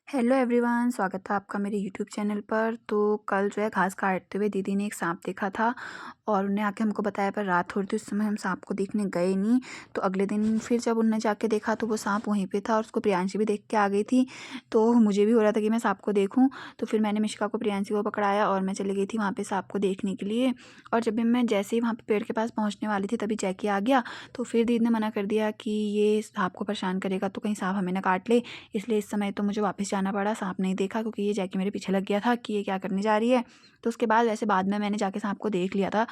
Hello everyone, स्वागत है आपका मेरे यूट्यूब चैनल पर। तो कल जो है घास काटते हुए दीदी ने एक सांप देखा था और उन्हें आके हमको बताया, पर रात हो रही थी उस समय हम सांप को देखने गए नहीं। तो अगले दिन फिर जब उनने जाके देखा तो वो सांप वहीं पे था और उसको प्रियांशी भी देख के आ गई थी। तो मुझे भी हो रहा था कि मैं सांप को देखूं, तो फिर मैंने मिशिका को प्रियांशी को पकड़ाया और मैं चली गई थी वहाँ पे सांप को देखने के लिए। और जब भी मैं जैसे ही वहाँ पे पेड़ के पास पहुँचने वाली थी तभी जैकी आ गया। तो फिर दीदी ने मना कर दिया कि ये सांप को परेशान करेगा तो कहीं सांप हमें ना काट ले, इसलिए इस समय तो मुझे वापस जाना पड़ा। सांप नहीं देखा क्योंकि ये जैकी मेरे पीछे लग गया था कि ये क्या करने जा रही है। तो उसके बाद वैसे बाद में मैंने जाके सांप को देख लिया था।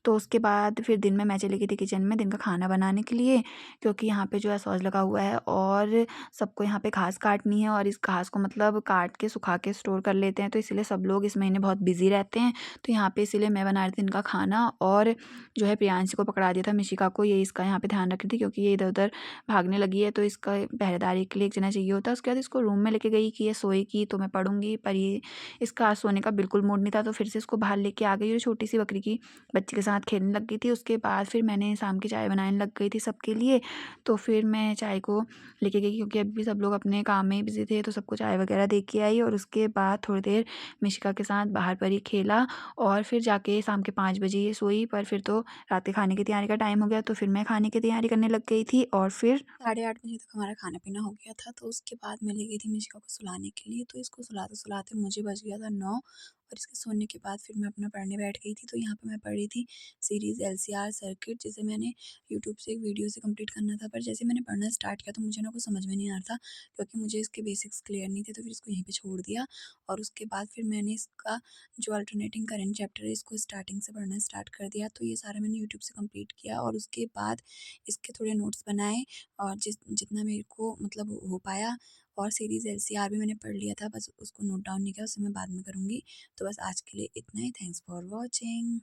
तो उसके बाद फिर दिन में मैं चली गई थी किचन में दिन का खाना बनाने के लिए, क्योंकि यहाँ पे जो है सॉस लगा हुआ है और सबको यहाँ पे घास काटनी है और इस घास को मतलब काट के सुखा के स्टोर कर लेते हैं, तो इसीलिए सब लोग इस महीने बहुत बिजी रहते हैं। तो यहाँ पे इसीलिए मैं बना रही थी इनका खाना और जो है प्रियांशी को पकड़ा दिया था, मिशिका को, ये इसका यहाँ पे ध्यान रख रही थी क्योंकि ये इधर उधर भागने लगी है, तो इसका पहरेदारी के लिए एक जना चाहिए होता है। उसके बाद इसको रूम में लेके गई कि ये सोएगी तो मैं पढ़ूंगी, पर ये इसका आज सोने का बिल्कुल मूड नहीं था, तो फिर से इसको बाहर लेके आ गई और छोटी सी बकरी की बच्ची के साथ खेलने लग गई थी। उसके बाद फिर मैंने शाम की चाय बनाने लग गई थी सबके लिए। तो फिर मैं चाय को लेके गई क्योंकि अभी सब लोग अपने काम में ही बिजी थे, तो सबको चाय वगैरह दे के आई और उसके बाद थोड़ी देर मिशिका के साथ बाहर पर ही खेला और फिर जाके शाम के 5 बजे ये सोई। पर फिर तो रात के खाने की तैयारी का टाइम हो गया, तो फिर मैं खाने की तैयारी करने लग गई थी और फिर 8:30 बजे तक हमारा खाना पीना हो गया था। तो उसके बाद मैं ले गई थी मिशिका को सुलाने के लिए, तो इसको सुलाते सुलाते मुझे बज गया था 9 और इसके सोने के बाद फिर मैं अपना पढ़ने बैठ गई थी। तो यहाँ पे मैं पढ़ रही थी सीरीज़ एलसीआर सर्किट, जिसे मैंने यूट्यूब से एक वीडियो से कंप्लीट करना था। पर जैसे मैंने पढ़ना स्टार्ट किया तो मुझे ना कुछ समझ में नहीं आ रहा था क्योंकि मुझे इसके बेसिक्स क्लियर नहीं थे, तो फिर इसको यहीं पे छोड़ दिया। और उसके बाद फिर मैंने इसका जो अल्टरनेटिंग करंट चैप्टर है इसको स्टार्टिंग से पढ़ना स्टार्ट कर दिया। तो ये सारा मैंने यूट्यूब से कंप्लीट किया और उसके बाद इसके थोड़े नोट्स बनाए और जितना मेरे को मतलब हो पाया। और सीरीज़ एलसीआर भी मैंने पढ़ लिया था, बस उसको नोट डाउन नहीं किया, उसे मैं बाद में करूँगी। तो बस आज के लिए इतना ही। Thanks for watching.